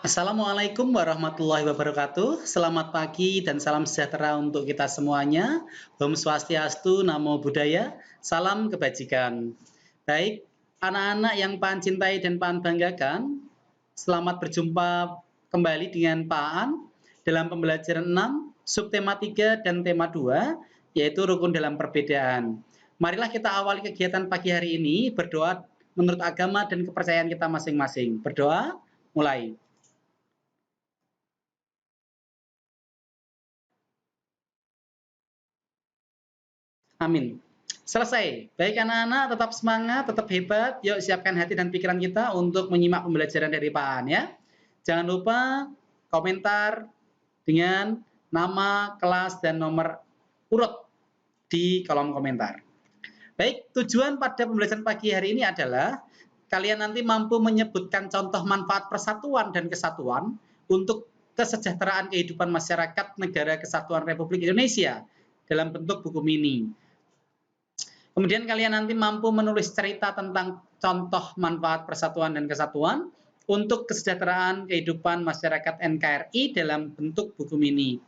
Assalamualaikum warahmatullahi wabarakatuh. Selamat pagi dan salam sejahtera untuk kita semuanya. Om Swastiastu, Namo Buddhaya, salam kebajikan. Baik, anak-anak yang Paan cintai dan Paan banggakan, selamat berjumpa kembali dengan Paan dalam pembelajaran 6, subtema 3 dan tema 2, yaitu rukun dalam perbedaan. Marilah kita awali kegiatan pagi hari ini berdoa menurut agama dan kepercayaan kita masing-masing. Berdoa, mulai. Amin. Selesai. Baik anak-anak, tetap semangat, tetap hebat. Yuk siapkan hati dan pikiran kita untuk menyimak pembelajaran dari Pak An ya. Jangan lupa komentar dengan nama, kelas, dan nomor urut di kolom komentar. Baik, tujuan pada pembelajaran pagi hari ini adalah kalian nanti mampu menyebutkan contoh manfaat persatuan dan kesatuan untuk kesejahteraan kehidupan masyarakat Negara Kesatuan Republik Indonesia dalam bentuk buku mini. Kemudian kalian nanti mampu menulis cerita tentang contoh manfaat persatuan dan kesatuan untuk kesejahteraan kehidupan masyarakat NKRI dalam bentuk buku mini.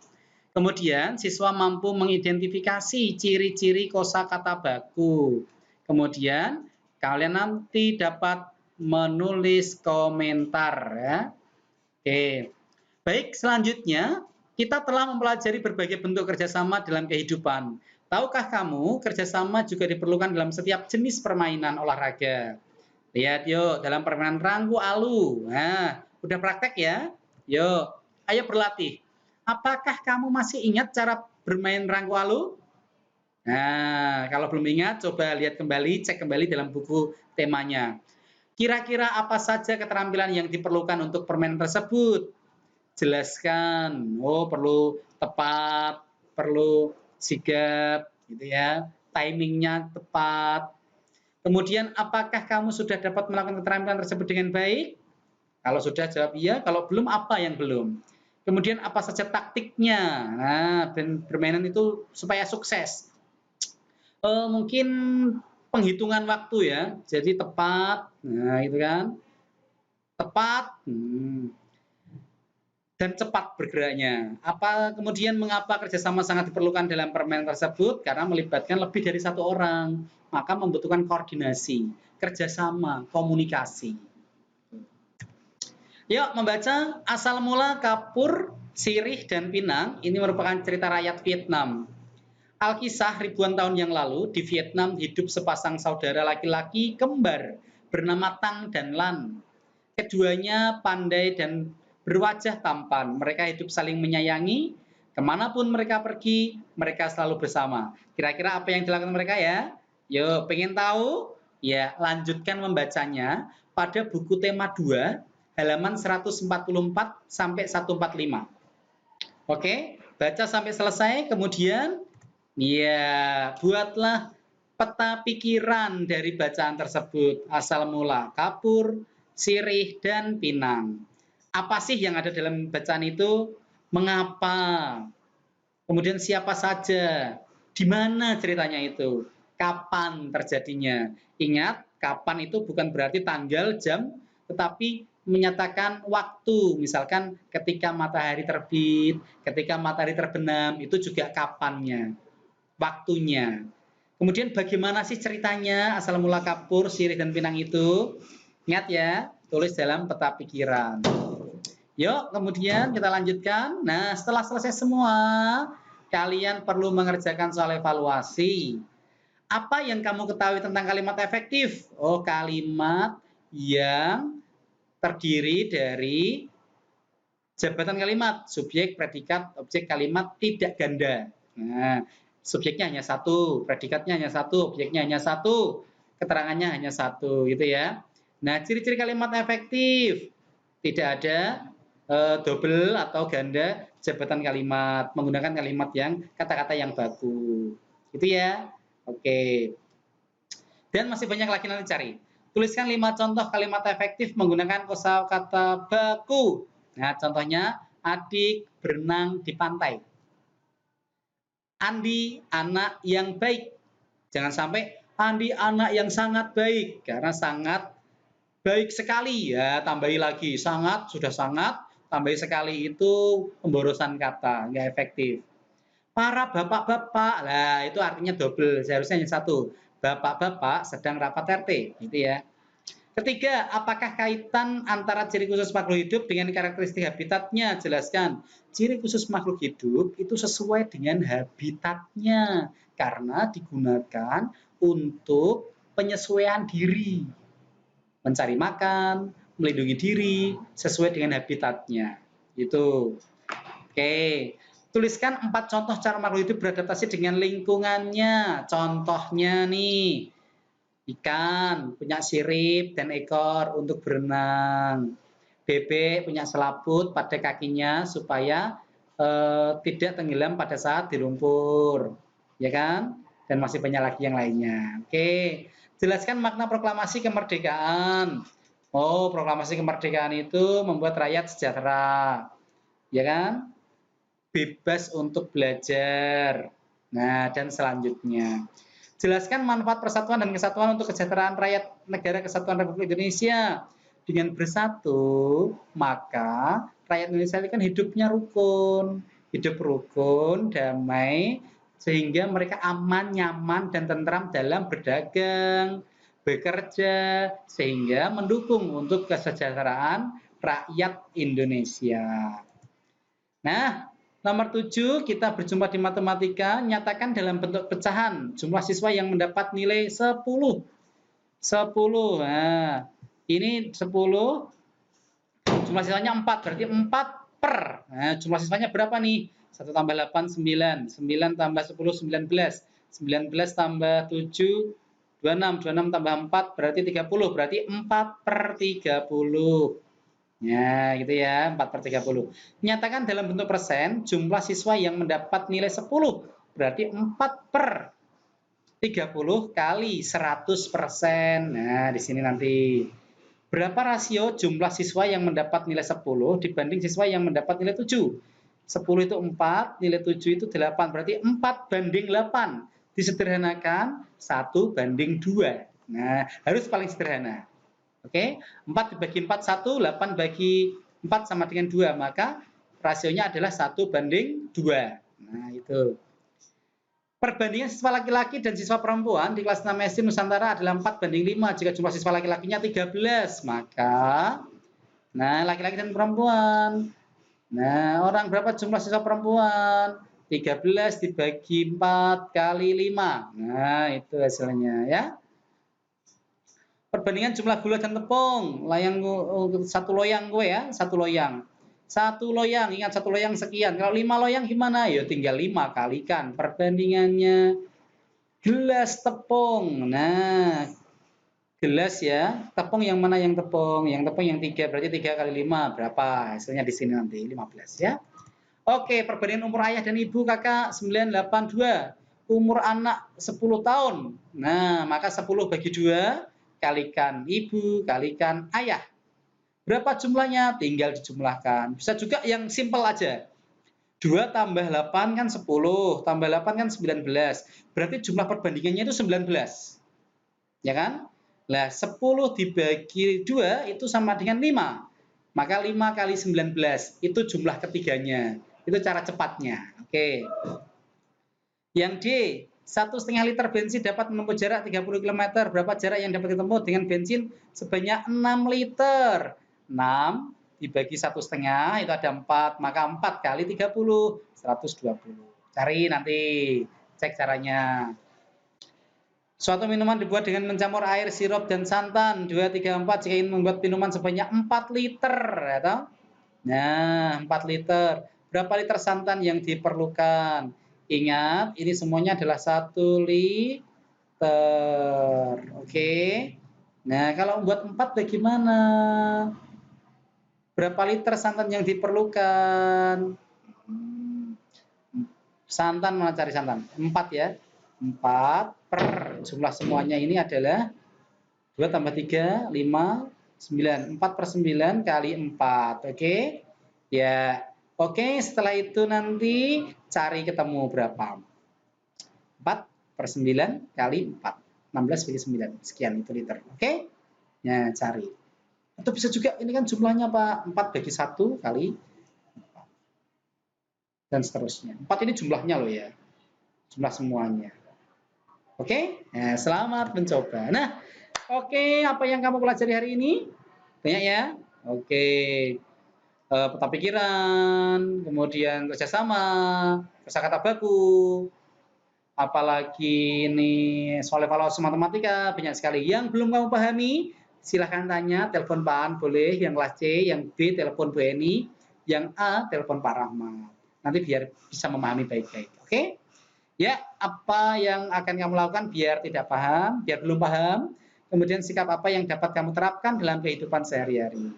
Kemudian siswa mampu mengidentifikasi ciri-ciri kosakata baku. Kemudian kalian nanti dapat menulis komentar ya. Oke. Baik, selanjutnya kita telah mempelajari berbagai bentuk kerjasama dalam kehidupan. Tahukah kamu, kerjasama juga diperlukan dalam setiap jenis permainan olahraga. Lihat yuk, dalam permainan rangku alu. Nah, udah praktek ya? Yuk, ayo berlatih. Apakah kamu masih ingat cara bermain rangku alu? Nah, kalau belum ingat, coba lihat kembali, cek kembali dalam buku temanya. Kira-kira apa saja keterampilan yang diperlukan untuk permainan tersebut? Jelaskan. Oh, perlu tepat, perlu sigap, gitu ya. Timingnya tepat. Kemudian, apakah kamu sudah dapat melakukan keterampilan tersebut dengan baik? Kalau sudah, jawab iya. Kalau belum, apa yang belum? Kemudian, apa saja taktiknya? Nah, permainan itu supaya sukses. Mungkin penghitungan waktu ya. Jadi tepat. Nah, itu kan. Tepat. Dan cepat bergeraknya. Kemudian mengapa kerjasama sangat diperlukan dalam permainan tersebut? Karena melibatkan lebih dari satu orang, maka membutuhkan koordinasi, kerjasama, komunikasi. Yuk membaca asal mula kapur, sirih, dan pinang. Ini merupakan cerita rakyat Vietnam. Alkisah ribuan tahun yang lalu di Vietnam hidup sepasang saudara laki-laki kembar bernama Tang dan Lan. Keduanya pandai dan berwajah tampan. Mereka hidup saling menyayangi. Kemanapun mereka pergi, mereka selalu bersama. Kira-kira apa yang dilakukan mereka ya? Yuk, pengen tahu? Ya, lanjutkan membacanya pada buku tema 2, halaman 144 sampai 145. Oke, baca sampai selesai. Kemudian, ya, buatlah peta pikiran dari bacaan tersebut. Asal mula, kapur, sirih, dan pinang. Apa sih yang ada dalam bacaan itu? Mengapa? Kemudian siapa saja? Di mana ceritanya itu? Kapan terjadinya? Ingat, kapan itu bukan berarti tanggal, jam, tetapi menyatakan waktu. Misalkan ketika matahari terbit, ketika matahari terbenam, itu juga kapannya, waktunya. Kemudian bagaimana sih ceritanya asal mula kapur, sirih, dan pinang itu? Ingat ya, tulis dalam peta pikiran. Yuk, kemudian kita lanjutkan. Nah, setelah selesai semua, kalian perlu mengerjakan soal evaluasi. Apa yang kamu ketahui tentang kalimat efektif? Oh, kalimat yang terdiri dari jabatan kalimat, subjek, predikat, objek kalimat tidak ganda. Nah, subjeknya hanya satu, predikatnya hanya satu, objeknya hanya satu, keterangannya hanya satu, gitu ya. Nah, ciri-ciri kalimat efektif. Tidak ada double atau ganda jabatan kalimat, menggunakan kalimat yang kata-kata yang baku. Gitu ya. Oke. Dan masih banyak lagi nanti cari. Tuliskan 5 contoh kalimat efektif menggunakan kosakata baku. Nah, contohnya adik berenang di pantai. Andi anak yang baik. Jangan sampai Andi anak yang sangat baik, karena sangat baik sekali ya, tambahi lagi sangat, sudah sangat, Tambahi sekali itu pemborosan kata, nggak efektif. Para bapak-bapak, lah itu artinya double, seharusnya hanya satu. Bapak-bapak sedang rapat RT, gitu ya. Ketiga, apakah kaitan antara ciri khusus makhluk hidup dengan karakteristik habitatnya? Jelaskan. Ciri khusus makhluk hidup itu sesuai dengan habitatnya karena digunakan untuk penyesuaian diri, mencari makan, melindungi diri sesuai dengan habitatnya. Itu. Oke. Tuliskan 4 contoh cara makhluk hidup beradaptasi dengan lingkungannya. Contohnya nih, ikan punya sirip dan ekor untuk berenang. Bebek punya selaput pada kakinya supaya tidak tenggelam pada saat di lumpur, ya kan? Dan masih banyak lagi yang lainnya. Oke, jelaskan makna proklamasi kemerdekaan. Oh, proklamasi kemerdekaan itu membuat rakyat sejahtera, ya kan? Bebas untuk belajar. Nah, dan selanjutnya. Jelaskan manfaat persatuan dan kesatuan untuk kesejahteraan rakyat negara kesatuan Republik Indonesia. Dengan bersatu, maka rakyat Indonesia itu kan hidupnya rukun. Hidup rukun, damai, sehingga mereka aman, nyaman, dan tentram dalam berdagang, bekerja, sehingga mendukung untuk kesejahteraan rakyat Indonesia. Nah, nomor 7, kita berjumpa di matematika, nyatakan dalam bentuk pecahan jumlah siswa yang mendapat nilai 10. 10. Nah, ini 10, jumlah siswanya 4, berarti 4 per. Nah, jumlah siswanya berapa nih? 1 tambah 8, 9. 9 tambah 10, 19. 19 tambah 7, 26. 26 tambah 4, berarti 30. Berarti 4 per 30. Ya, gitu ya, 4 per 30. Nyatakan dalam bentuk persen, jumlah siswa yang mendapat nilai 10. Berarti 4 per 30 kali 100%. Nah, di sini nanti. Berapa rasio jumlah siswa yang mendapat nilai 10 dibanding siswa yang mendapat nilai 7? 10 itu 4, nilai 7 itu 8. Berarti 4 banding 8. Disederhanakan, 1 banding 2. Nah, harus paling sederhana. Oke, 4 dibagi 4, 1, 8 bagi 4 sama dengan 2, maka rasionya adalah 1 banding 2. Nah, itu. Perbandingan siswa laki-laki dan siswa perempuan di kelas 6 SD Nusantara adalah 4 banding 5. Jika jumlah siswa laki-lakinya 13, maka laki-laki dan perempuan. Nah, orang berapa jumlah siswa perempuan? 13 dibagi 4 kali 5. Nah, itu hasilnya ya. Perbandingan jumlah gula dan tepung, satu loyang gue ya, satu loyang. Satu loyang, ingat satu loyang sekian. Kalau 5 loyang gimana? Ya tinggal 5 kalikan perbandingannya. Gelas tepung. Nah, gelas ya. Tepung yang mana yang tepung? Yang tepung yang 3, berarti 3 kali 5 berapa? Hasilnya di sini nanti 15 ya. Oke, perbandingan umur ayah dan ibu kakak 982. Umur anak 10 tahun. Nah, maka 10 bagi 2 kalikan ibu, kalikan ayah. Berapa jumlahnya? Tinggal dijumlahkan. Bisa juga yang simpel aja. 2 tambah 8 kan 10, tambah 8 kan 19. Berarti jumlah perbandingannya itu 19. Ya kan? Nah, 10 dibagi 2 itu sama dengan 5. Maka 5 kali 19 itu jumlah ketiganya. Itu cara cepatnya. Oke. Yang D, 1,5 liter bensin dapat menempuh jarak 30 km. Berapa jarak yang dapat ditempuh dengan bensin sebanyak 6 liter? 6 dibagi 1,5 itu ada 4. Maka 4 kali 30, 120. Cari nanti, cek caranya. Suatu minuman dibuat dengan mencampur air, sirup, dan santan. 2, 3, 4 jika ingin membuat minuman sebanyak 4 liter. Ya, nah, 4 liter. Berapa liter santan yang diperlukan? Ingat, ini semuanya adalah 1 liter. Oke. Nah, kalau membuat 4 bagaimana? Berapa liter santan yang diperlukan? Santan, mana cari santan? 4 ya. 4 per jumlah semuanya ini adalah 2 tambah 3, 5, 9. 4 per 9 kali 4. Oke. Ya. Oke, setelah itu nanti cari ketemu berapa? 4 per 9 kali 4. 16 bagi 9. Sekian itu liter. Oke? Ya, cari. Atau bisa juga ini kan jumlahnya Pak, 4 bagi 1 kali 4. Dan seterusnya. 4 ini jumlahnya loh ya. Jumlah semuanya. Oke? Nah, selamat mencoba. Nah, oke, apa yang kamu pelajari hari ini? Banyak ya? Oke. Peta pikiran, kemudian kerjasama, kosakata baku, apalagi ini soal evaluasi matematika, banyak sekali. Yang belum kamu pahami, silahkan tanya, telepon Pak An boleh, yang kelas C, yang B, telepon Bu Eni, yang A, telepon Pak Rahmat. Nanti biar bisa memahami baik-baik. Oke? Ya, apa yang akan kamu lakukan biar tidak paham, biar belum paham, kemudian sikap apa yang dapat kamu terapkan dalam kehidupan sehari-hari.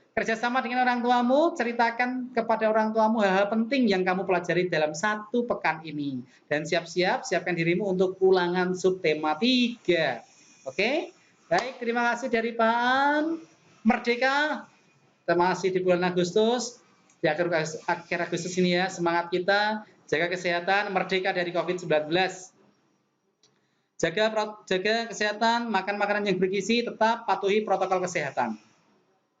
Kerjasama dengan orang tuamu, ceritakan kepada orang tuamu hal-hal penting yang kamu pelajari dalam 1 pekan ini. Dan siap-siap, siapkan dirimu untuk ulangan subtema 3. Oke? Baik, terima kasih dari Pak An. Merdeka, kita masih di bulan Agustus. Di akhir Agustus ini ya, semangat kita, jaga kesehatan, merdeka dari COVID-19. Jaga kesehatan, makan makanan yang bergizi, tetap patuhi protokol kesehatan.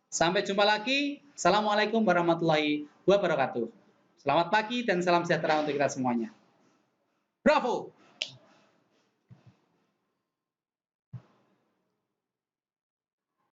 Sampai jumpa lagi. Assalamualaikum warahmatullahi wabarakatuh. Selamat pagi dan salam sejahtera untuk kita semuanya. Bravo!